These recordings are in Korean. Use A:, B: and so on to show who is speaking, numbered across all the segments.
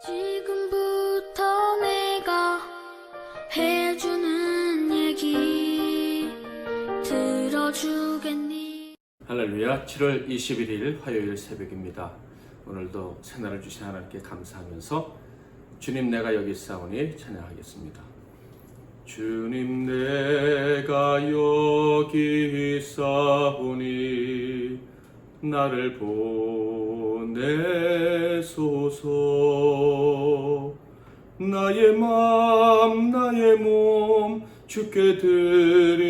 A: 지금부터 내가 해주는 얘기 들어주겠니?
B: 할렐루야. 7월 21일 화요일 새벽입니다. 오늘도 새날을 주신 하나님께 감사하면서 주님 내가 여기 있사오니 찬양하겠습니다. 주님 내가 여기 있사오니 나를 보내소서. 나의 맘 나의 몸 주께 드리오니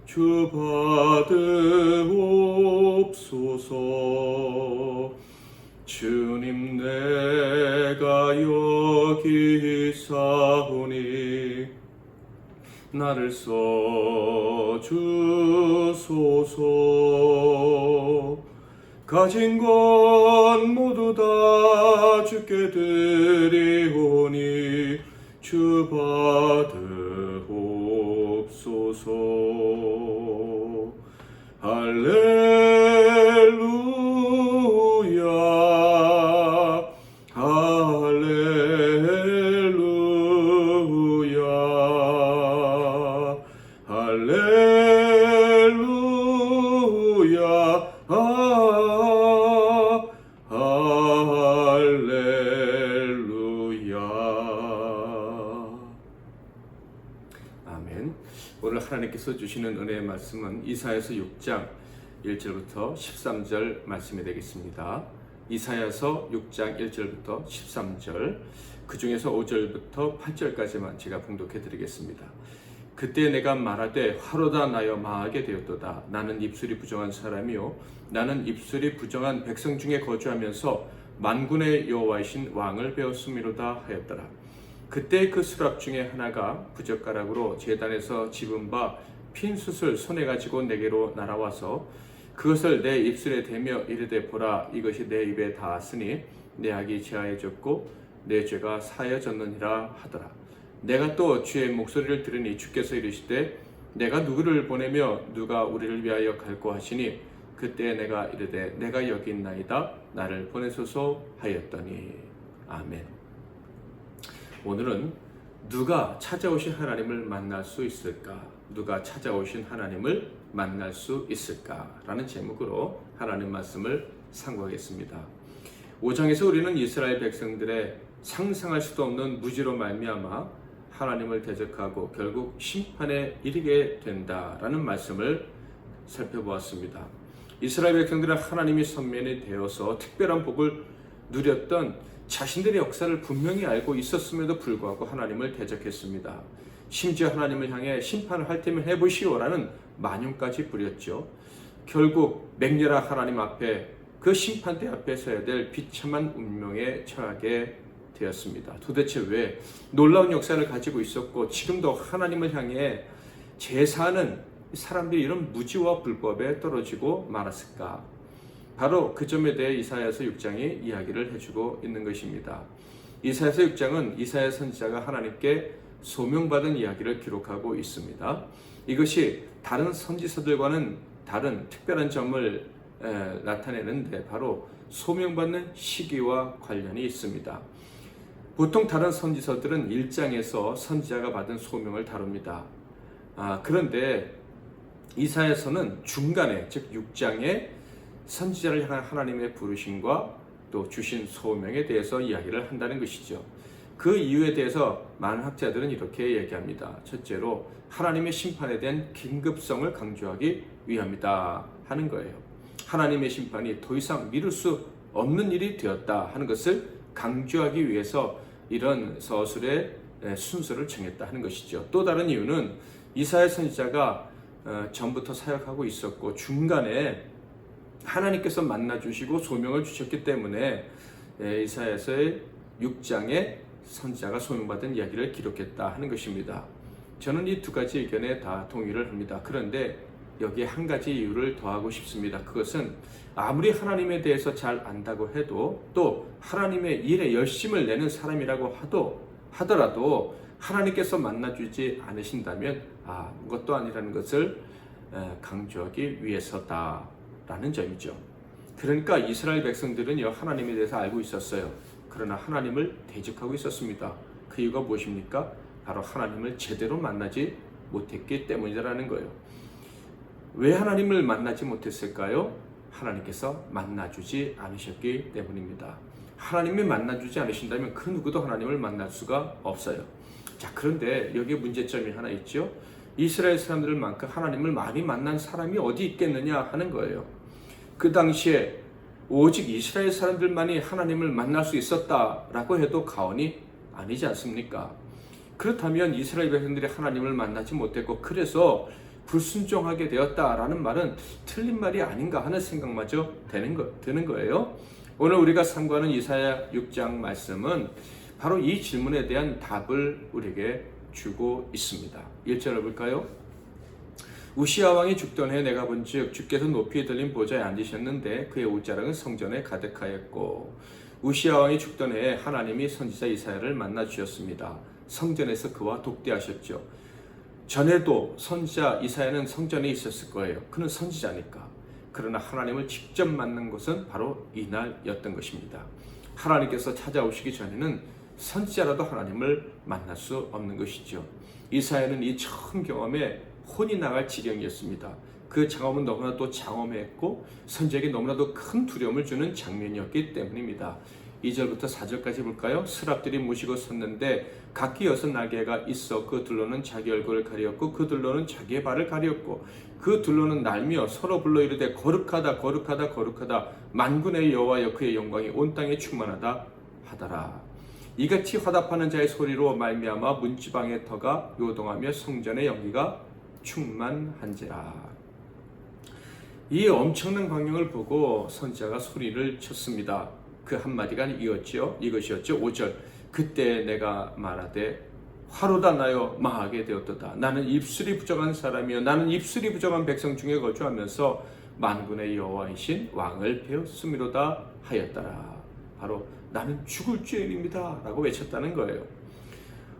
B: 주 받으옵소서. 주님 내가 여기 있사오니 나를 써주소서. 가진 것 모두 다 주께 드리오니 주 받으옵소서. 할렐루야 할렐루야 할렐루야 할렐루야. 아멘. 오늘 하나님께서 주시는 은혜의 말씀은 이사야서 6장 1절부터 13절 말씀이 되겠습니다. 이사야서 6장 1절부터 13절, 그 중에서 5절부터 8절까지만 제가 봉독해 드리겠습니다. 그때 내가 말하되 화로다 나여 망하게 되었도다. 나는 입술이 부정한 사람이요 나는 입술이 부정한 백성 중에 거주하면서 만군의 여호와이신 왕을 배웠음이로다 하였더라. 그때 그 수랍 중에 하나가 부젓가락으로 제단에서 집은 바 핀 숯을 손에 가지고 내게로 날아와서 그것을 내 입술에 대며 이르되 보라, 이것이 내 입에 닿았으니 내 악이 제하여졌고 내 죄가 사여졌느니라 하더라. 내가 또 주의 목소리를 들으니 주께서 이르시되 내가 누구를 보내며 누가 우리를 위하여 갈고 하시니 그때 내가 이르되 내가 여기 있나이다, 나를 보내소서 하였더니. 아멘. 오늘은 누가 찾아오신 하나님을 만날 수 있을까? 누가 찾아오신 하나님을 만날 수 있을까? 라는 제목으로 하나님 말씀을 상고하겠습니다. 5장에서 우리는 이스라엘 백성들의 상상할 수도 없는 무지로 말미암아 하나님을 대적하고 결국 심판에 이르게 된다라는 말씀을 살펴보았습니다. 이스라엘 백성들은 하나님이 선민이 되어서 특별한 복을 누렸던 자신들의 역사를 분명히 알고 있었음에도 불구하고 하나님을 대적했습니다. 심지어 하나님을 향해 심판을 할 테면 해보시오라는 만용까지 부렸죠. 결국 맹렬한 하나님 앞에, 그 심판대 앞에 서야 될 비참한 운명에 처하게 되었습니다. 도대체 왜 놀라운 역사를 가지고 있었고 지금도 하나님을 향해 제사하는 사람들이 이런 무지와 불법에 떨어지고 말았을까? 바로 그 점에 대해 이사야서 6장이 이야기를 해주고 있는 것입니다. 이사야서 6장은 이사야 선지자가 하나님께 소명받은 이야기를 기록하고 있습니다. 이것이 다른 선지서들과는 다른 특별한 점을 나타내는데 바로 소명받는 시기와 관련이 있습니다. 보통 다른 선지서들은 1장에서 선지자가 받은 소명을 다룹니다. 그런데 이사야서는 중간에, 즉 6장에 선지자를 향한 하나님의 부르심과 또 주신 소명에 대해서 이야기를 한다는 것이죠. 그 이유에 대해서 많은 학자들은 이렇게 얘기합니다. 첫째로 하나님의 심판에 대한 긴급성을 강조하기 위함이다 하는 거예요. 하나님의 심판이 더 이상 미룰 수 없는 일이 되었다 하는 것을 강조하기 위해서 이런 서술의 순서를 정했다 하는 것이죠. 또 다른 이유는 이사야 선지자가 전부터 사역하고 있었고 중간에 하나님께서 만나주시고 소명을 주셨기 때문에 이사야서의 6장에 선지자가 소명받은 이야기를 기록했다 하는 것입니다. 저는 이 두 가지 의견에 다 동의를 합니다. 그런데 여기에 한 가지 이유를 더하고 싶습니다. 그것은 아무리 하나님에 대해서 잘 안다고 해도 또 하나님의 일에 열심을 내는 사람이라고 하더라도 하나님께서 만나주지 않으신다면 아무것도 아니라는 것을 강조하기 위해서다라는 점이죠. 그러니까 이스라엘 백성들은요, 하나님에 대해서 알고 있었어요. 그러나 하나님을 대적하고 있었습니다. 그 이유가 무엇입니까? 바로 하나님을 제대로 만나지 못했기 때문이라는 거예요. 왜 하나님을 만나지 못했을까요? 하나님께서 만나주지 않으셨기 때문입니다. 하나님이 만나주지 않으신다면 그 누구도 하나님을 만날 수가 없어요. 자, 그런데 여기에 문제점이 하나 있죠. 이스라엘 사람들만큼 하나님을 많이 만난 사람이 어디 있겠느냐 하는 거예요. 그 당시에 오직 이스라엘 사람들만이 하나님을 만날 수 있었다라고 해도 과언이 아니지 않습니까? 그렇다면 이스라엘 백성들이 하나님을 만나지 못했고 그래서 불순종하게 되었다라는 말은 틀린 말이 아닌가 하는 생각마저 드는 거예요. 오늘 우리가 상고하는 이사야 6장 말씀은 바로 이 질문에 대한 답을 우리에게 주고 있습니다. 1절을 볼까요? 우시야 왕이 죽던 해 내가 본즉 주께서 높이 들린 보좌에 앉으셨는데 그의 옷자락은 성전에 가득하였고, 우시야 왕이 죽던 해에 하나님이 선지자 이사야를 만나 주셨습니다. 성전에서 그와 독대하셨죠. 전에도 선지자 이사야는 성전에 있었을 거예요. 그는 선지자니까. 그러나 하나님을 직접 만난 것은 바로 이날이었던 것입니다. 하나님께서 찾아오시기 전에는 선지자라도 하나님을 만날 수 없는 것이죠. 이사야는 이 처음 경험에 혼이 나갈 지경이었습니다. 그 장엄은 너무나도 장엄했고 선지자에게 너무나도 큰 두려움을 주는 장면이었기 때문입니다. 2절부터 4절까지 볼까요? 스랍들이 모시고 섰는데 각기 6날개가 있어 그 둘로는 자기 얼굴을 가리었고 그 둘로는 자기의 발을 가리었고 그 둘로는 날며 서로 불러 이르되 거룩하다 거룩하다 거룩하다 만군의 여호와여 그의 영광이 온 땅에 충만하다 하더라. 이같이 화답하는 자의 소리로 말미암아 문지방의 터가 요동하며 성전의 연기가 충만한지라. 이 엄청난 광경을 보고 선지자가 소리를 쳤습니다. 그 한마디가 이것이었죠. 5절. 그때 내가 말하되 화로다 나여 망하게 되었도다. 나는 입술이 부정한 사람이여 나는 입술이 부정한 백성 중에 거주하면서 만군의 여호와이신 왕을 배웠음이로다 하였더라. 바로 나는 죽을 죄인입니다 라고 외쳤다는 거예요.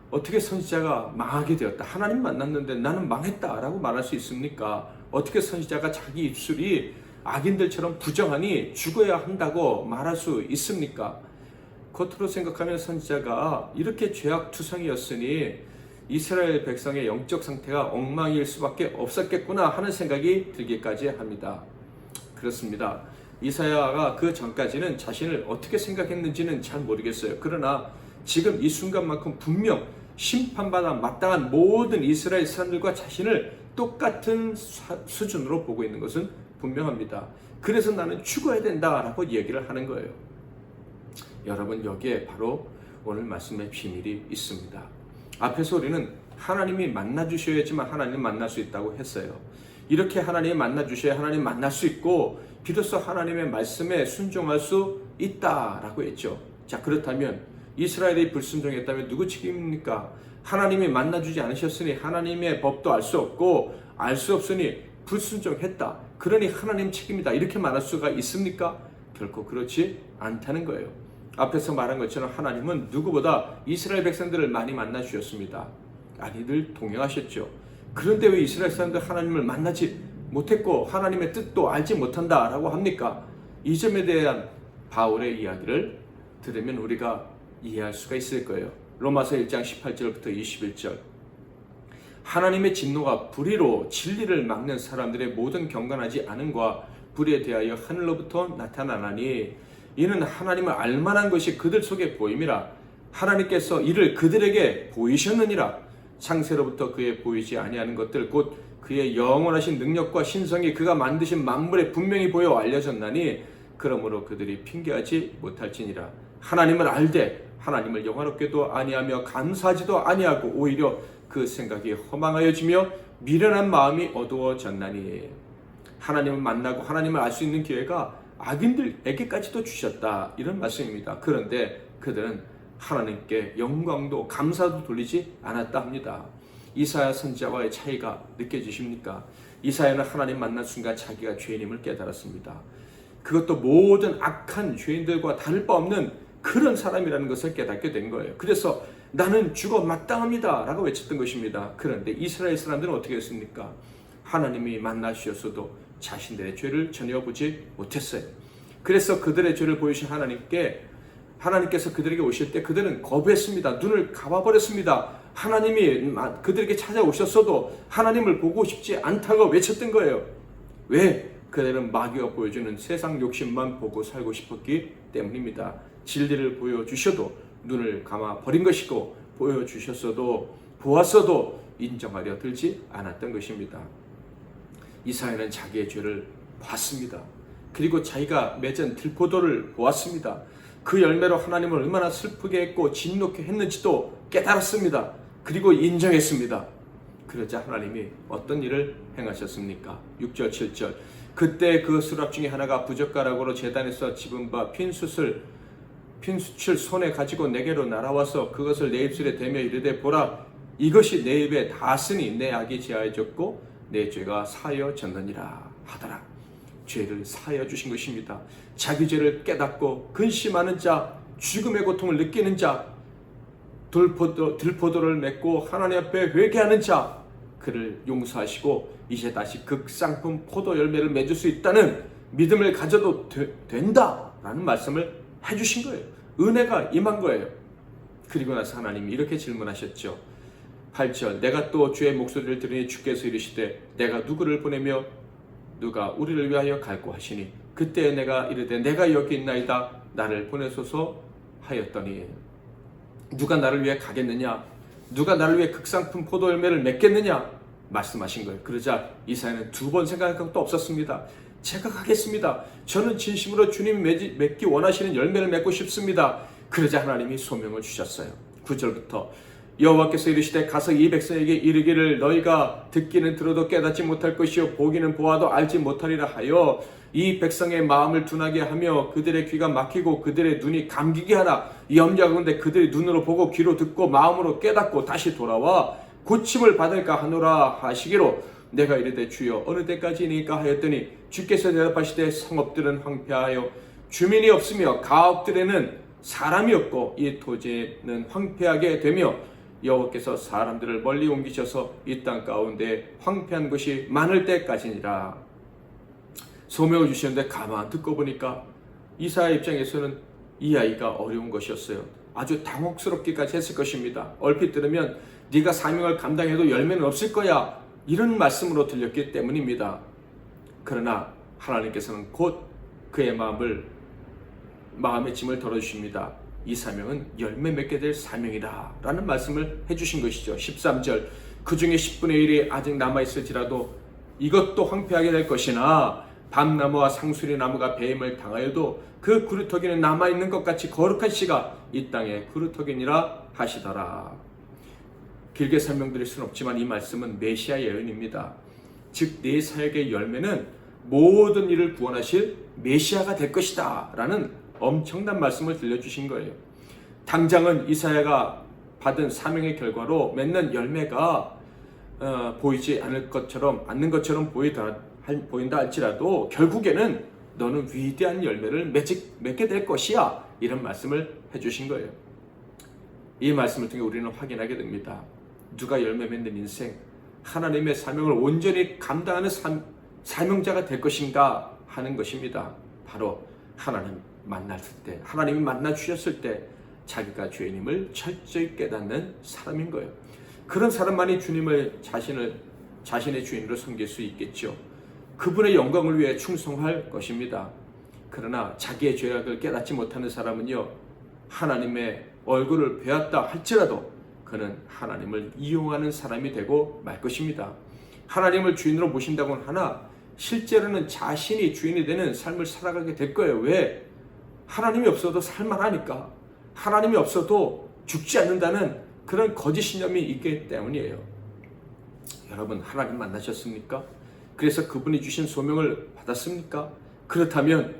B: 어떻게 선지자가 망하게 되었다, 하나님 만났는데 나는 망했다 라고 말할 수 있습니까? 어떻게 선지자가 자기 입술이 악인들처럼 부정하니 죽어야 한다고 말할 수 있습니까? 겉으로 생각하면 선지자가 이렇게 죄악투성이었으니 이스라엘 백성의 영적 상태가 엉망일 수밖에 없었겠구나 하는 생각이 들기까지 합니다. 그렇습니다. 이사야가 그 전까지는 자신을 어떻게 생각했는지는 잘 모르겠어요. 그러나 지금 이 순간만큼 분명 심판받아 마땅한 모든 이스라엘 사람들과 자신을 똑같은 수준으로 보고 있는 것은 분명합니다. 그래서 나는 죽어야 된다라고 얘기를 하는 거예요. 여러분, 여기에 바로 오늘 말씀의 비밀이 있습니다. 앞에서 우리는 하나님이 만나주셔야지만 하나님 만날 수 있다고 했어요. 이렇게 하나님이 만나주셔야 하나님 만날 수 있고 비로소 하나님의 말씀에 순종할 수 있다라고 했죠. 자, 그렇다면 이스라엘이 불순종했다면 누구 책임입니까? 하나님이 만나주지 않으셨으니 하나님의 법도 알 수 없고 알 수 없으니 불순종했다. 그러니 하나님 책임이다. 이렇게 말할 수가 있습니까? 결코 그렇지 않다는 거예요. 앞에서 말한 것처럼 하나님은 누구보다 이스라엘 백성들을 많이 만나 주셨습니다. 많이들 동행하셨죠. 그런데 왜 이스라엘 사람들 하나님을 만나지 못했고 하나님의 뜻도 알지 못한다라고 합니까? 이 점에 대한 바울의 이야기를 들으면 우리가 이해할 수가 있을 거예요. 로마서 1장 18절부터 21절. 하나님의 진노가 불의로 진리를 막는 사람들의 모든 경건하지 않음과 불의에 대하여 하늘로부터 나타나나니 이는 하나님을 알만한 것이 그들 속에 보임이라. 하나님께서 이를 그들에게 보이셨느니라. 창세로부터 그의 보이지 아니하는 것들 곧 그의 영원하신 능력과 신성이 그가 만드신 만물에 분명히 보여 알려졌나니 그러므로 그들이 핑계하지 못할지니라. 하나님을 알되 하나님을 영화롭게도 아니하며 감사하지도 아니하고 오히려 그 생각이 허망하여지며 미련한 마음이 어두워졌나니. 하나님을 만나고 하나님을 알 수 있는 기회가 악인들에게까지도 주셨다, 이런 말씀입니다. 그런데 그들은 하나님께 영광도 감사도 돌리지 않았다 합니다. 이사야 선지자와의 차이가 느껴지십니까? 이사야는 하나님 만난 순간 자기가 죄인임을 깨달았습니다. 그것도 모든 악한 죄인들과 다를 바 없는 그런 사람이라는 것을 깨닫게 된 거예요. 그래서 나는 죽어 마땅합니다 라고 외쳤던 것입니다. 그런데 이스라엘 사람들은 어떻게 했습니까? 하나님이 만나주셨어도 자신들의 죄를 전혀 보지 못했어요. 그래서 그들의 죄를 보이신 하나님께 하나님께서 그들에게 오실 때 그들은 거부했습니다. 눈을 감아버렸습니다. 하나님이 그들에게 찾아오셨어도 하나님을 보고 싶지 않다고 외쳤던 거예요. 왜? 그들은 마귀가 보여주는 세상 욕심만 보고 살고 싶었기 때문입니다. 진리를 보여주셔도 눈을 감아버린 것이고, 보여주셨어도 보았어도 인정하려 들지 않았던 것입니다. 이사야는 자기의 죄를 봤습니다. 그리고 자기가 맺은 들포도를 보았습니다. 그 열매로 하나님을 얼마나 슬프게 했고 진노케 했는지도 깨달았습니다. 그리고 인정했습니다. 그러자 하나님이 어떤 일을 행하셨습니까? 6절 7절 그때 그 수랍 중에 하나가 부젓가락으로 제단에서 집은 바 핀숯을 손에 가지고 내게로 날아와서 그것을 내 입술에 대며 이르되 보라 이것이 내 입에 닿았으니 내 악이 제하여졌고 내 죄가 사여졌느니라 하더라. 죄를 사하여 주신 것입니다. 자기 죄를 깨닫고 근심하는 자, 죽음의 고통을 느끼는 자, 들포도를 맺고 하나님 앞에 회개하는 자, 그를 용서하시고 이제 다시 극상품 포도 열매를 맺을 수 있다는 믿음을 가져도 된다라는 말씀을 해주신 거예요. 은혜가 임한 거예요. 그리고 나서 하나님이 이렇게 질문하셨죠. 8절 내가 또 주의 목소리를 들으니 주께서 이르시되 내가 누구를 보내며 누가 우리를 위하여 갈고 하시니 그때 내가 이르되 내가 여기 있나이다 나를 보내소서 하였더니 누가 나를 위해 가겠느냐? 누가 나를 위해 극상품 포도 열매를 맺겠느냐? 말씀하신 거예요. 그러자 이사야는 두 번 생각할 것도 없었습니다. 제가 가겠습니다. 저는 진심으로 주님 맺기 원하시는 열매를 맺고 싶습니다. 그러자 하나님이 소명을 주셨어요. 9절부터 여호와께서 이르시되 가서 이 백성에게 이르기를 너희가 듣기는 들어도 깨닫지 못할 것이요 보기는 보아도 알지 못하리라 하여 이 백성의 마음을 둔하게 하며 그들의 귀가 막히고 그들의 눈이 감기게 하라. 염려하건대 그들이 눈으로 보고 귀로 듣고 마음으로 깨닫고 다시 돌아와 고침을 받을까 하노라 하시기로 내가 이르되 주여 어느 때까지니까 하였더니 주께서 대답하시되 성읍들은 황폐하여 주민이 없으며 가옥들에는 사람이 없고 이 토지는 황폐하게 되며 여호와께서 사람들을 멀리 옮기셔서 이 땅 가운데 황폐한 곳이 많을 때까지니라. 소명을 주시는데 가만 듣고 보니까 이사야 입장에서는 이 아이가 어려운 것이었어요. 아주 당혹스럽기까지 했을 것입니다. 얼핏 들으면 네가 사명을 감당해도 열매는 없을 거야 이런 말씀으로 들렸기 때문입니다. 그러나 하나님께서는 곧 그의 마음의 짐을 덜어주십니다. 이 사명은 열매 맺게 될 사명이다 라는 말씀을 해주신 것이죠. 13절 그 중에 10분의 1이 아직 남아있을지라도 이것도 황폐하게 될 것이나 밤나무와 상수리나무가 배임을 당하여도 그 구루터기는 남아있는 것 같이 거룩한 씨가 이 땅에 구루터기니라 하시더라. 길게 설명드릴 수는 없지만 이 말씀은 메시아 예언입니다. 즉 내 사역의 열매는 모든 일을 구원하실 메시아가 될 것이다 라는 엄청난 말씀을 들려주신 거예요. 당장은 이사야가 받은 사명의 결과로 맺는 열매가 보이지 않는 것처럼 보인다 할지라도 결국에는 너는 위대한 열매를 맺게 될 것이야 이런 말씀을 해주신 거예요. 이 말씀을 통해 우리는 확인하게 됩니다. 누가 열매 맺는 인생, 하나님의 사명을 온전히 감당하는 사명자가 될 것인가 하는 것입니다. 바로 하나님이 만나 주셨을 때 자기가 죄인임을 철저히 깨닫는 사람인 거예요. 그런 사람만이 자신의 주인으로 섬길 수 있겠죠. 그분의 영광을 위해 충성할 것입니다. 그러나 자기의 죄악을 깨닫지 못하는 사람은요, 하나님의 얼굴을 배웠다 할지라도 그는 하나님을 이용하는 사람이 되고 말 것입니다. 하나님을 주인으로 모신다고는 하나 실제로는 자신이 주인이 되는 삶을 살아가게 될 거예요. 왜? 하나님이 없어도 살만하니까. 하나님이 없어도 죽지 않는다는 그런 거짓 신념이 있기 때문이에요. 여러분, 하나님 만나셨습니까? 그래서 그분이 주신 소명을 받았습니까? 그렇다면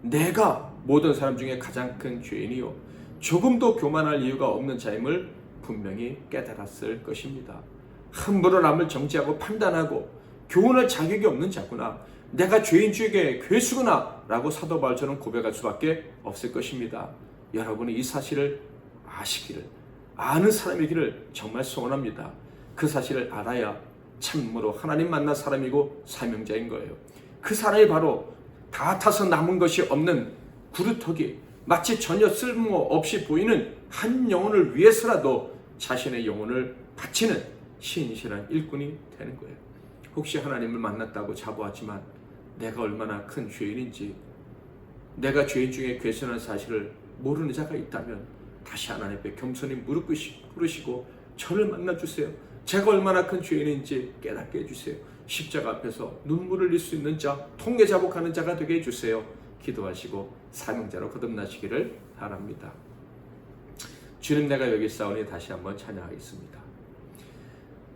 B: 내가 모든 사람 중에 가장 큰 죄인이요 조금도 교만할 이유가 없는 자임을 분명히 깨달았을 것입니다. 함부로 남을 정죄하고 판단하고 교훈할 자격이 없는 자구나, 내가 죄인 중에 괴수구나 라고 사도 바울처럼 고백할 수밖에 없을 것입니다. 여러분이 이 사실을 아는 사람이기를 정말 소원합니다. 그 사실을 알아야 참으로 하나님 만난 사람이고 사명자인 거예요. 그 사람이 바로 다 타서 남은 것이 없는 구루터기, 마치 전혀 쓸모없이 보이는 한 영혼을 위해서라도 자신의 영혼을 바치는 신실한 일꾼이 되는 거예요. 혹시 하나님을 만났다고 자부하지만 내가 얼마나 큰 죄인인지, 내가 죄인 중에 괴선한 사실을 모르는 자가 있다면 다시 하나님 앞에 겸손히 무릎 꿇으시고 저를 만나주세요. 제가 얼마나 큰 죄인인지 깨닫게 해주세요. 십자가 앞에서 눈물을 흘릴 수 있는 자, 통례자복하는 자가 되게 해주세요. 기도하시고 사명자로 거듭나시기를 바랍니다. 주님, 내가 여기 있사오니 다시 한번 찬양하겠습니다.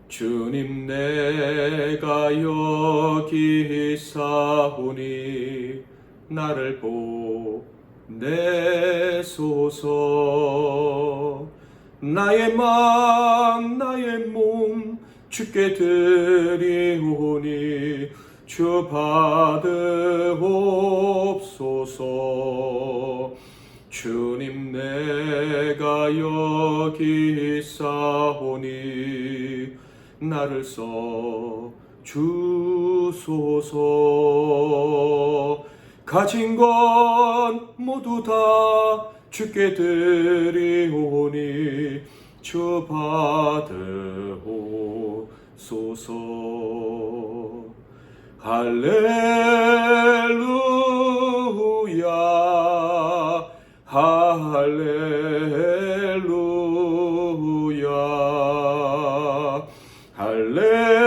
B: 주님, 내가 여기 있사오니 나를 보내소서. 나의 맘 나의 몸 주께 드리오니 주 받으옵소서. 주님, 내가 여기 있사오니 나를 써 주소서. 가진 것 모두 다 주께 드리오니 주 받으옵소서. 할렐루야 할렐루야 할렐루야 할렐루야.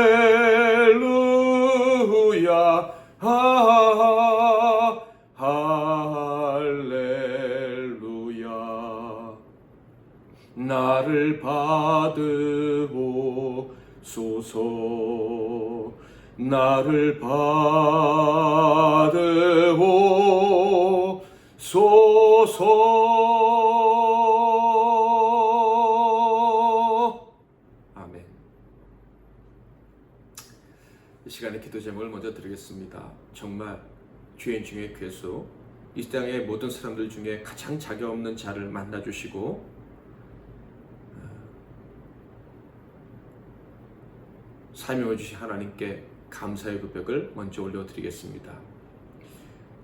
B: 나를 받으옵소서. 나를 받으옵소서. 아멘. 이 시간에 기도 제목을 먼저 드리겠습니다. 정말 죄인 중에 괴수, 이 땅의 모든 사람들 중에 가장 자격 없는 자를 만나주시고 사명해 주신 하나님께 감사의 고백을 먼저 올려드리겠습니다.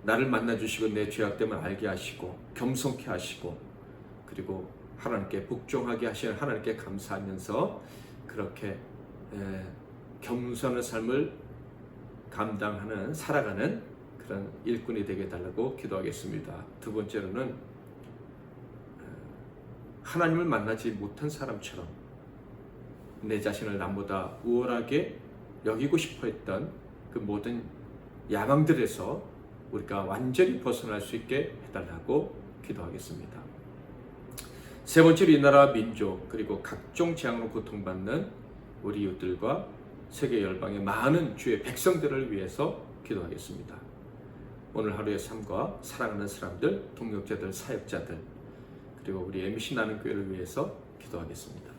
B: 나를 만나주시고 내 죄악됨을 알게 하시고 겸손케 하시고 그리고 하나님께 복종하게 하시는 하나님께 감사하면서 그렇게 겸손한 삶을 감당하는 살아가는 그런 일꾼이 되게 해달라고 기도하겠습니다. 두 번째로는 하나님을 만나지 못한 사람처럼 내 자신을 남보다 우월하게 여기고 싶어 했던 그 모든 야망들에서 우리가 완전히 벗어날 수 있게 해달라고 기도하겠습니다. 세 번째로 이 나라 민족 그리고 각종 재앙으로 고통받는 우리 이웃들과 세계 열방의 많은 주의 백성들을 위해서 기도하겠습니다. 오늘 하루의 삶과 사랑하는 사람들, 동역자들, 사역자들 그리고 우리 MBC 나는 교회를 위해서 기도하겠습니다.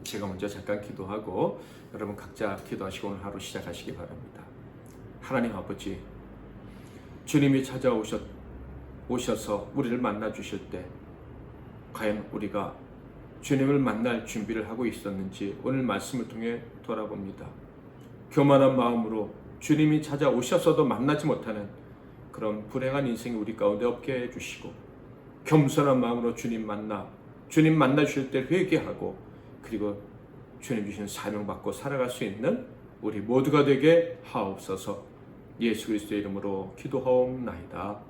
B: 제가 먼저 잠깐 기도하고 여러분 각자 기도하시고 오늘 하루 시작하시기 바랍니다. 하나님 아버지, 주님이 오셔서 우리를 만나 주실 때 과연 우리가 주님을 만날 준비를 하고 있었는지 오늘 말씀을 통해 돌아봅니다. 교만한 마음으로 주님이 찾아오셔서도 만나지 못하는 그런 불행한 인생이 우리 가운데 없게 해주시고 겸손한 마음으로 주님 만나 주실 때 회개하고 그리고 주님 주신 사명 받고 살아갈 수 있는 우리 모두가 되게 하옵소서. 예수 그리스도의 이름으로 기도하옵나이다.